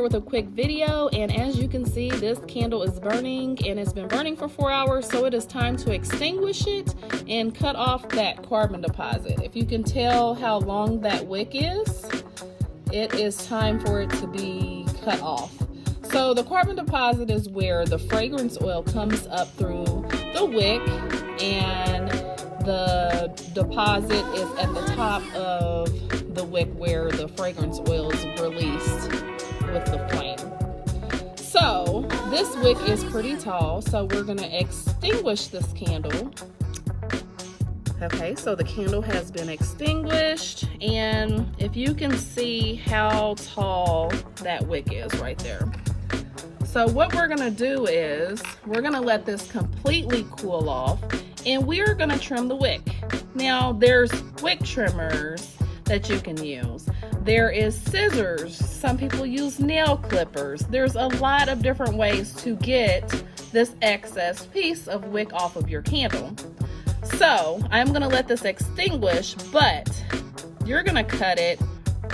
with a quick video, and as you can see, this candle is burning and it's been burning for 4 hours, so it is time to extinguish it and cut off that carbon deposit. If you can tell how long that wick is, it is time for it to be cut off. So the carbon deposit is where the fragrance oil comes up through the wick, and the deposit is at the top of the wick where the fragrance oil is released with the flame. So this wick is pretty tall, so we're going to extinguish this candle. Okay, so the candle has been extinguished, and if you can see how tall that wick is right there. So what we're gonna do is we're gonna let this completely cool off, and we're gonna trim the wick. Now there's wick trimmers that you can use. There is scissors. Some people use nail clippers. There's a lot of different ways to get this excess piece of wick off of your candle. So I'm gonna let this extinguish, but you're gonna cut it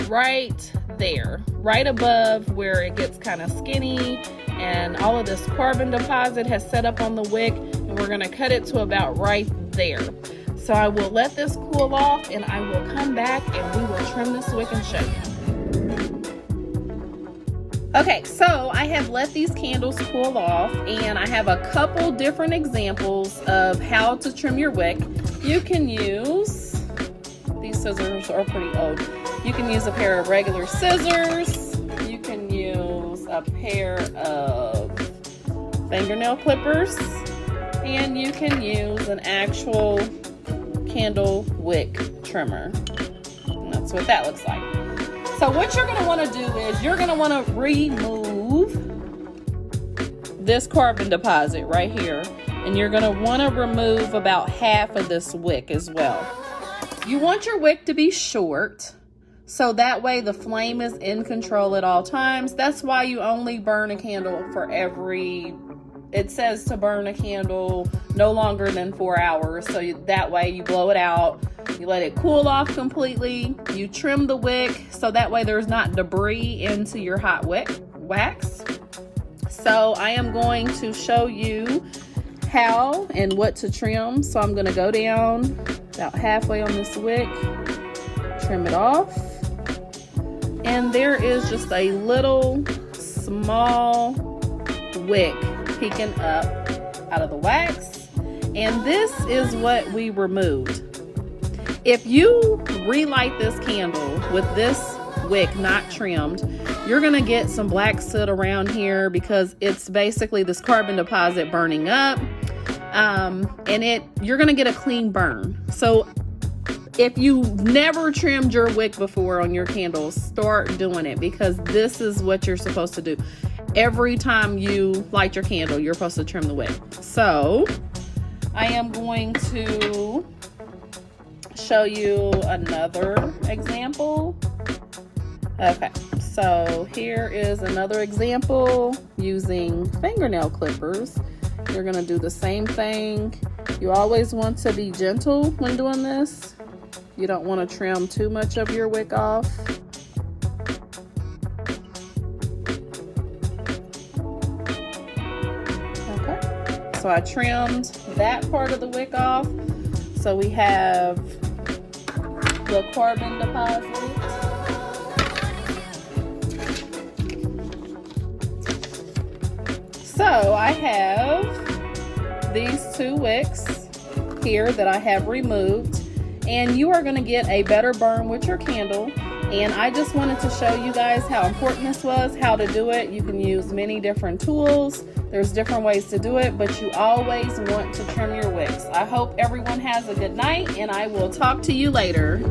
right there, right above where it gets kind of skinny and all of this carbon deposit has set up on the wick, and we're gonna cut it to about right there. So I will let this cool off, and I will come back and we will trim this wick and show you. Okay, so I have let these candles cool off, and I have a couple different examples of how to trim your wick. You can use, these scissors are pretty old. You can use a pair of regular scissors. You can use a pair of fingernail clippers, and you can use an actual candle wick trimmer. And that's what that looks like. So what you're gonna wanna do is you're gonna wanna remove this carbon deposit right here, and you're gonna wanna remove about half of this wick as well. You want your wick to be short, so that way the flame is in control at all times. That's why you only burn a candle for it says to burn a candle no longer than 4 hours. So that way you blow it out, you let it cool off completely, you trim the wick so that way there's not debris into your hot wax. So I am going to show you how and what to trim. So I'm going to go down about halfway on this wick, trim it off. And there is just a little small wick peeking up out of the wax, and this is what we removed. If you relight this candle with this wick not trimmed, you're gonna get some black soot around here because it's basically this carbon deposit burning up, and you're gonna get a clean burn. So if you've never trimmed your wick before on your candles, start doing it, because this is what you're supposed to do. Every time you light your candle, you're supposed to trim the wick. So I am going to show you another example. Okay, so here is another example using fingernail clippers. You're gonna do the same thing. You always want to be gentle when doing this. You don't want to trim too much of your wick off. Okay, so I trimmed that part of the wick off. So we have the carbon deposit. So I have these two wicks here that I have removed, and you are going to get a better burn with your candle. And I just wanted to show you guys how important this was, how to do it. You can use many different tools. There's different ways to do it, but you always want to trim your wicks. I hope everyone has a good night, and I will talk to you later.